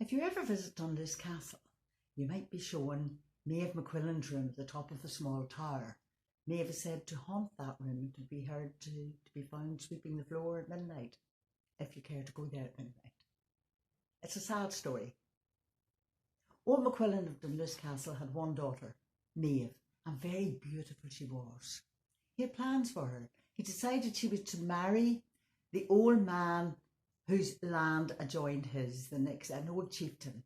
If you ever visit Dunluce Castle, you might be shown Maeve McQuillan's room at the top of a small tower. Maeve is said to haunt that room, to be heard to be found sweeping the floor at midnight, if you care to go there at midnight. It's a sad story. Old McQuillan of Dunluce Castle had one daughter, Maeve, and very beautiful she was. He had plans for her. He decided she was to marry the old man whose land adjoined his, an old chieftain.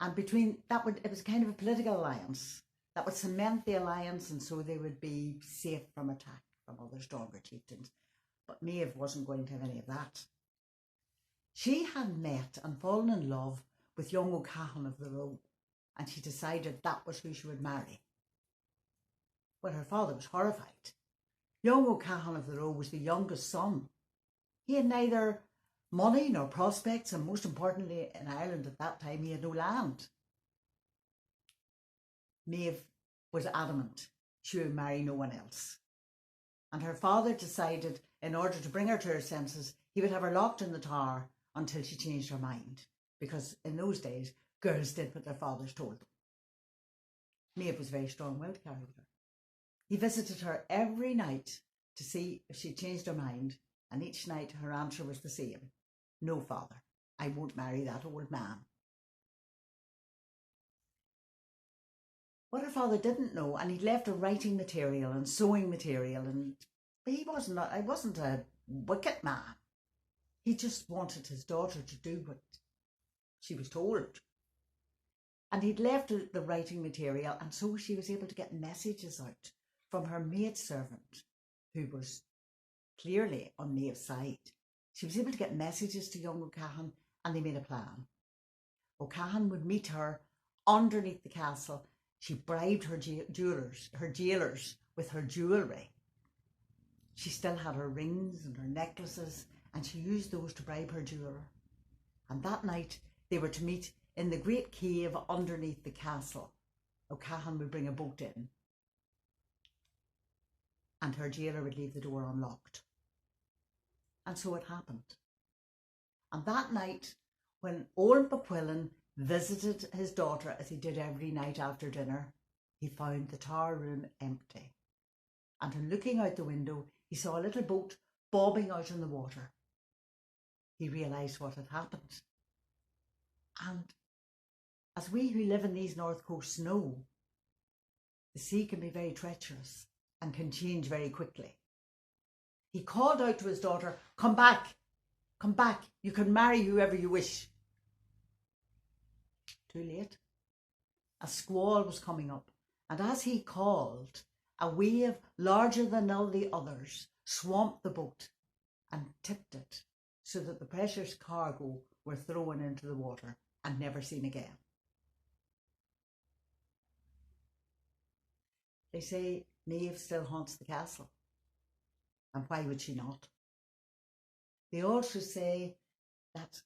And it was kind of a political alliance that would cement the alliance, and so they would be safe from attack from other stronger chieftains. But Maeve wasn't going to have any of that. She had met and fallen in love with young O'Cahan of the Roe, and she decided that was who she would marry. Well, her father was horrified. Young O'Cahan of the Roe was the youngest son. He had neither money nor prospects, and most importantly, in Ireland at that time, he had no land. Maeve was adamant she would marry no one else. And her father decided, in order to bring her to her senses, he would have her locked in the tower until she changed her mind. Because in those days, girls did what their fathers told them. Maeve was very strong-willed character. He visited her every night to see if she changed her mind, and each night her answer was the same. No, father, I won't marry that old man. What her father didn't know, and he'd left her writing material and sewing material, and I wasn't a wicked man. He just wanted his daughter to do what she was told. And he'd left her the writing material, and so she was able to get messages out from her maidservant, who was clearly on Maeve's side. She was able to get messages to young O'Cahan, and they made a plan. O'Cahan would meet her underneath the castle. She bribed her jailers with her jewellery. She still had her rings and her necklaces, and she used those to bribe her jeweller. And that night they were to meet in the great cave underneath the castle. O'Cahan would bring a boat in, and her jailer would leave the door unlocked. And so it happened. And that night, when old McQuillan visited his daughter, as he did every night after dinner, he found the tower room empty. And on looking out the window, he saw a little boat bobbing out in the water. He realised what had happened. And as we who live in these north coasts know, the sea can be very treacherous and can change very quickly. He called out to his daughter, come back, you can marry whoever you wish. Too late. A squall was coming up, and as he called, a wave larger than all the others swamped the boat and tipped it so that the precious cargo were thrown into the water and never seen again. They say Maeve still haunts the castle. And why would she not? They also say that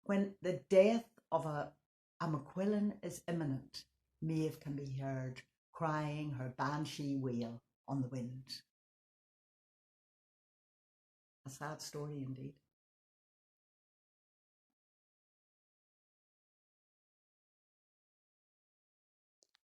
when the death of a McQuillan is imminent, Maeve can be heard crying her banshee wail on the wind. A sad story indeed.